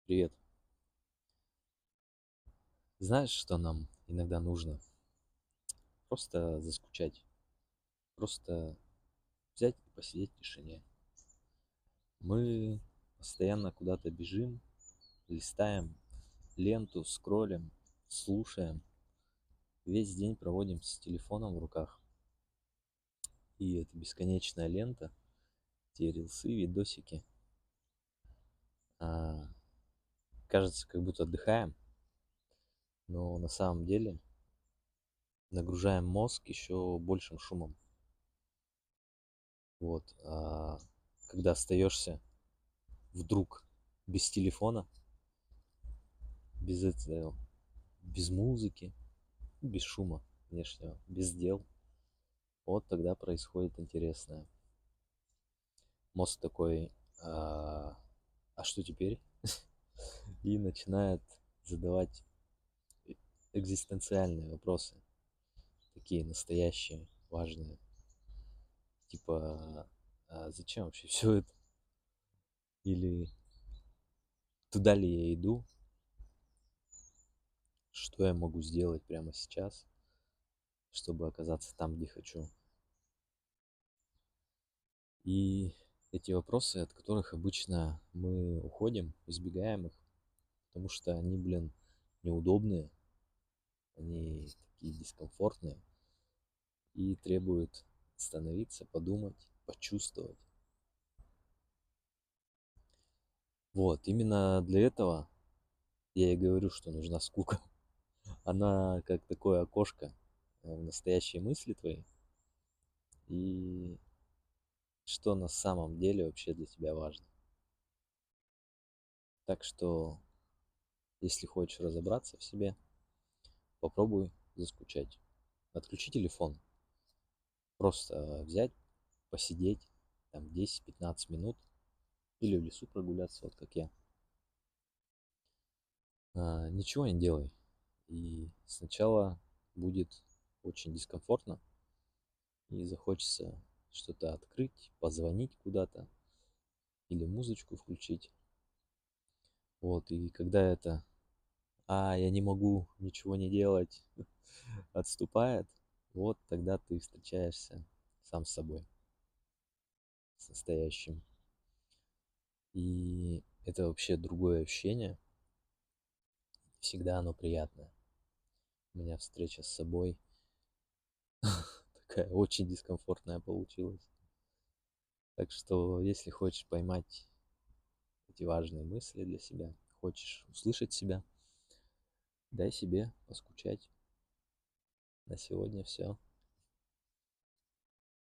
Привет. Знаешь, что нам иногда нужно? Просто заскучать. Просто взять и посидеть в тишине. Мы постоянно куда-то бежим, листаем ленту, скроллим, слушаем. Весь день проводим с телефоном в руках. И это бесконечная лента, те рилсы, видосики. А, Кажется, как будто отдыхаем, но на самом деле нагружаем мозг еще большим шумом. Вот. Когда остаешься вдруг без телефона, без этого, без музыки, без шума внешнего, без дел, вот тогда происходит интересное. Мозг такой, а что теперь? И начинает задавать экзистенциальные вопросы, такие настоящие, важные. Типа, а зачем вообще все это? Или туда ли я иду? Что я могу сделать прямо сейчас, чтобы оказаться там, где хочу? И эти вопросы, от которых обычно мы уходим, избегаем их, потому что они, неудобные, они такие дискомфортные и требуют остановиться, подумать, почувствовать. Вот, именно для этого я и говорю, что нужна скука. Она как такое окошко в настоящие мысли твои и что на самом деле вообще для тебя важно. Так что, если хочешь разобраться в себе, попробуй заскучать. Отключи телефон. Просто взять, посидеть там 10-15 минут или в лесу прогуляться, вот как я. Ничего не делай. И сначала будет очень дискомфортно и захочется что-то открыть, позвонить куда-то или музычку включить. Вот, и когда я не могу ничего не делать, отступает, вот тогда ты встречаешься сам с собой, с настоящим. И это вообще другое ощущение, всегда оно приятное. У меня встреча с собой такая очень дискомфортная получилась. Так что, если хочешь поймать эти важные мысли для себя, хочешь услышать себя, дай себе поскучать. На сегодня все.